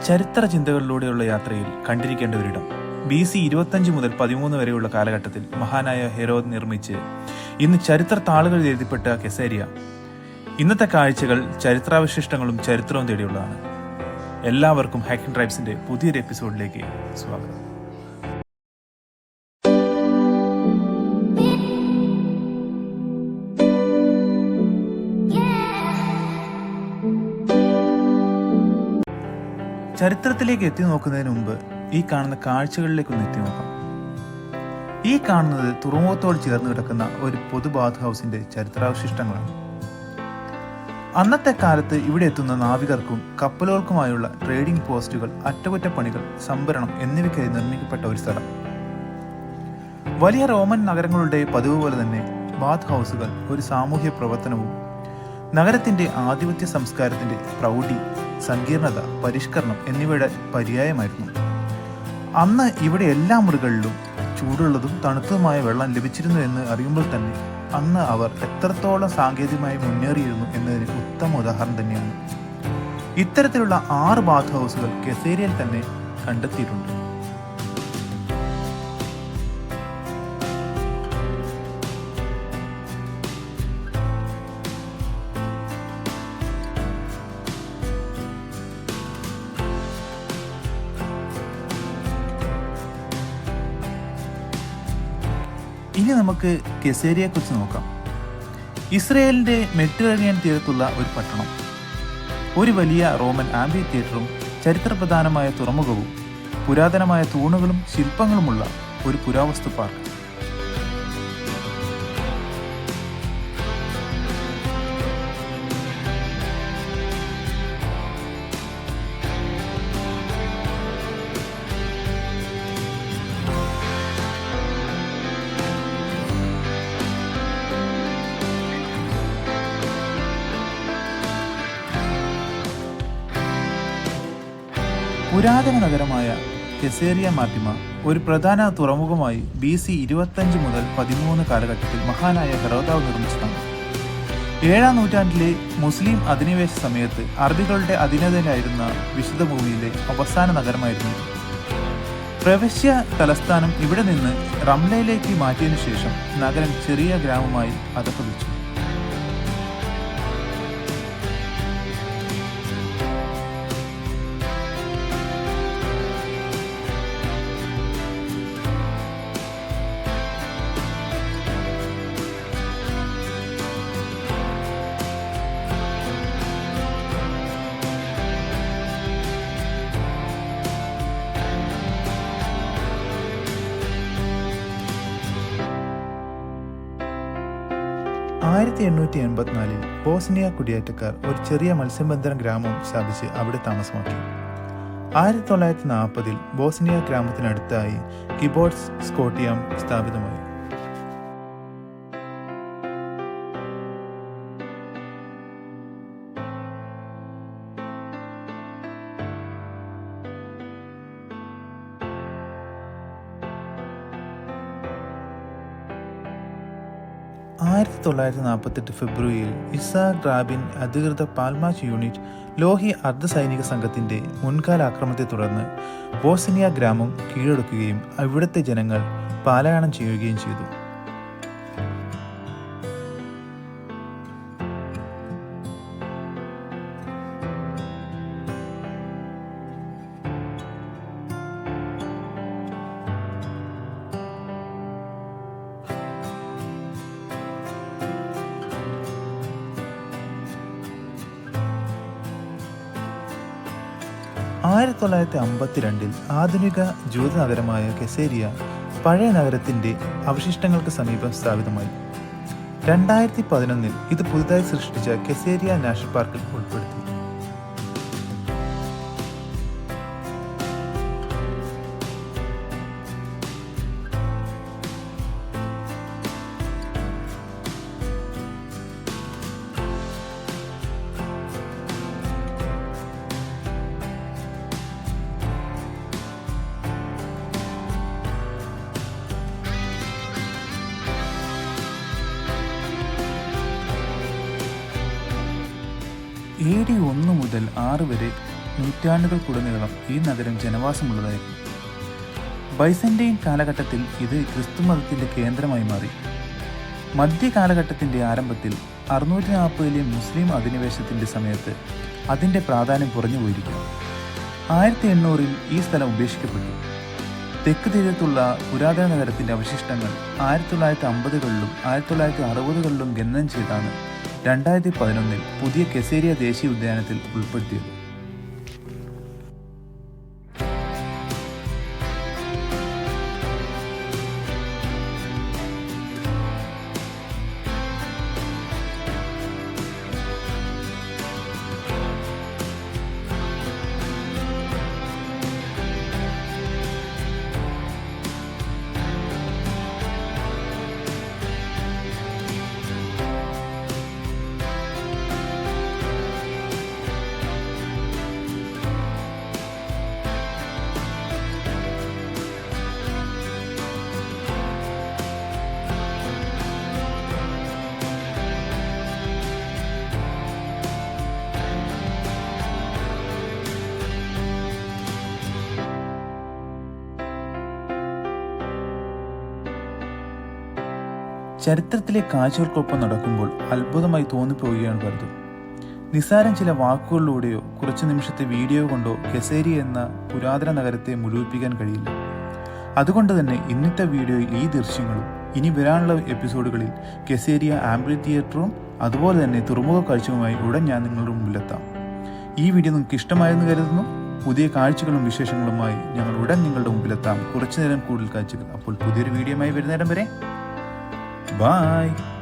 ചരിത്ര ചിന്തകളിലൂടെയുള്ള യാത്രയിൽ കണ്ടിരിക്കേണ്ട ഒരിടം. BC 25 മുതൽ 13 വരെയുള്ള കാലഘട്ടത്തിൽ മഹാനായ ഹെരോദ് നിർമ്മിച്ച് ഇന്ന് ചരിത്ര താളുകളിൽ എഴുതപ്പെട്ട കെസേരിയ. ഇന്നത്തെ കാഴ്ചകൾ ചരിത്രാവശിഷ്ടങ്ങളും ചരിത്രവും തേടിയുള്ളതാണ്. എല്ലാവർക്കും ഹാക്കിംഗ് ട്രൈബ്സിന്റെ പുതിയൊരു എപ്പിസോഡിലേക്ക് സ്വാഗതം. ചരിത്രത്തിലേക്ക് എത്തി നോക്കുന്നതിന് മുമ്പ് ഈ കാണുന്ന കാഴ്ചകളിലേക്കൊന്ന് എത്തി നോക്കാം. ഈ കാണുന്നത് തുറമുഖത്തോട് ചേർന്ന് കിടക്കുന്ന ഒരു പൊതു ബാത്ത് ഹൗസിന്റെ ചരിത്രാവശിഷ്ടങ്ങളാണ്. അന്നത്തെ കാലത്ത് ഇവിടെ എത്തുന്ന നാവികർക്കും കപ്പലുകൾക്കുമായുള്ള ട്രേഡിംഗ് പോസ്റ്റുകൾ, അറ്റകുറ്റപ്പണികൾ, സംഭരണം എന്നിവയ്ക്കായി നിർമ്മിക്കപ്പെട്ട ഒരു സ്ഥലം. വലിയ റോമൻ നഗരങ്ങളുടെ പതിവ് പോലെ തന്നെ ബാത്ത് ഹൗസുകൾ ഒരു സാമൂഹ്യ പ്രവർത്തനവും നഗരത്തിന്റെ ആധിപത്യ സംസ്കാരത്തിന്റെ പ്രൗഢി, സങ്കീർണത, പരിഷ്കരണം എന്നിവയുടെ പര്യായമായിരുന്നു. അന്ന് ഇവിടെ എല്ലാ മുറികളിലും ചൂടുള്ളതും തണുത്തതുമായ വെള്ളം ലഭിച്ചിരുന്നു എന്ന് അറിയുമ്പോൾ തന്നെ അന്ന് അവർ എത്രത്തോളം സാങ്കേതികമായി മുന്നേറിയിരുന്നു എന്നതിന് ഉത്തമ ഉദാഹരണം തന്നെയാണ്. ഇത്തരത്തിലുള്ള 6 ബാത്ത് ഹൗസുകൾ കെസേരിയയിൽ തന്നെ കണ്ടെത്തിയിട്ടുണ്ട്. ഇനി നമുക്ക് കെസേരിയയെ കുറിച്ച് നോക്കാം. ഇസ്രയേലിന്റെ മെഡിറ്ററേനിയൻ തീരത്തുള്ള ഒരു പട്ടണം, ഒരു വലിയ റോമൻ ആംഫിതിയേറ്ററും ചരിത്രപ്രധാനമായ തുറമുഖവും പുരാതനമായ തൂണുകളും ശില്പങ്ങളുമുള്ള ഒരു പുരാവസ്തു പാർക്ക്. പുരാതന നഗരമായ കെസേരിയ മാർട്ടിമ ഒരു പ്രധാന തുറമുഖമായി BC 25 മുതൽ 13 കാലഘട്ടത്തിൽ മഹാനായ ഹെരോദാവ് നിർമ്മിച്ചതാണ്. 7-ാം നൂറ്റാണ്ടിലെ മുസ്ലിം അധിനിവേശ സമയത്ത് അറബികളുടെ അധീനതയിലായിരുന്ന വിശുദ്ധ ഭൂമിയിലെ അവസാന നഗരമായിരുന്നു. പ്രവിശ്യ തലസ്ഥാനം ഇവിടെ നിന്ന് റംലയിലേക്ക് മാറ്റിയതിനു ശേഷം നഗരം ചെറിയ ഗ്രാമമായി അധഃപതിച്ചു. ആയിരത്തി 884 ബോസ്നിയ കുടിയേറ്റക്കാർ ഒരു ചെറിയ മത്സ്യബന്ധന ഗ്രാമം സ്ഥാപിച്ച് അവിടെ താമസമാക്കി. 1940 ബോസ്നിയ ഗ്രാമത്തിനടുത്തായി കിബോട്സ് സ്കോട്ടിയം സ്ഥാപിതമായി. ഫെബ്രുവരിയിൽ ഇസാക് റാബിൻ അധികൃത പാൽമാച്ച് യൂണിറ്റ് ലോഹി അർദ്ധസൈനിക സംഘത്തിന്റെ മുൻകാല ആക്രമണത്തെ തുടർന്ന് ബോസ്നിയ ഗ്രാമം കീഴടക്കുകയും അവിടുത്തെ ജനങ്ങൾ പാലായനം ചെയ്യുകയും ചെയ്തു. ആധുനിക ജൂത നഗരമായ കെസേരിയ പഴയ നഗരത്തിന്റെ അവശിഷ്ടങ്ങൾക്ക് സമീപം സ്ഥാപിതമായി. 2011 ഇത് പുതുതായി സൃഷ്ടിച്ച കെസേരിയ നാഷണൽ പാർക്കിൽ ഉൾപ്പെടുത്തി. AD 1 മുതൽ 6 വരെ നൂറ്റാണ്ടുകൾക്കുടനീളം ഈ നഗരം ജനവാസമുള്ളതായിരുന്നു. ബൈസന്റൈൻ കാലഘട്ടത്തിൽ ഇത് ക്രിസ്തുമതത്തിന്റെ കേന്ദ്രമായി മാറി. മധ്യകാലഘട്ടത്തിന്റെ ആരംഭത്തിൽ 640 മുസ്ലിം അധിനിവേശത്തിന്റെ സമയത്ത് അതിന്റെ പ്രാധാന്യം കുറഞ്ഞു പോയിരിക്കുന്നു. 1800 ഈ സ്ഥലം ഉപേക്ഷിക്കപ്പെട്ടു. തെക്ക് തീരത്തുള്ള പുരാതന നഗരത്തിന്റെ അവശിഷ്ടങ്ങൾ 1950കളിലും 1960കളിലും ഖനനം ചെയ്താണ് 2011 പുതിയ കെസേരിയ ദേശീയ ഉദ്യാനത്തിൽ ഉൾപ്പെടുത്തിയത്. ചരിത്രത്തിലെ കാഴ്ചകൾക്കൊപ്പം നടക്കുമ്പോൾ അത്ഭുതമായി തോന്നിപ്പോവുകയാണ് പലതും. നിസ്സാരം ചില വാക്കുകളിലൂടെയോ കുറച്ചു നിമിഷത്തെ വീഡിയോ കൊണ്ടോ കെസേരിയ എന്ന പുരാതന നഗരത്തെ മുഴുവിപ്പിക്കാൻ കഴിയില്ല. അതുകൊണ്ട് തന്നെ ഇന്നത്തെ വീഡിയോയിൽ ഈ ദൃശ്യങ്ങളും ഇനി വരാനുള്ള എപ്പിസോഡുകളിൽ കെസേരിയ ആംഫിതിയേറ്ററും അതുപോലെ തന്നെ തുറമുഖ കാഴ്ചയുമായി ഉടൻ ഞാൻ നിങ്ങളുടെ മുമ്പിലെത്താം. ഈ വീഡിയോ നിങ്ങൾക്ക് ഇഷ്ടമായെന്ന് കരുതുന്നു. പുതിയ കാഴ്ചകളും വിശേഷങ്ങളുമായി ഞങ്ങൾ ഉടൻ നിങ്ങളുടെ മുമ്പിലെത്താം. കുറച്ചു നേരം കൂടുതൽ കാഴ്ചകൾ. അപ്പോൾ പുതിയൊരു വീഡിയോയുമായി വരുന്നേരം വരെ ബൈ.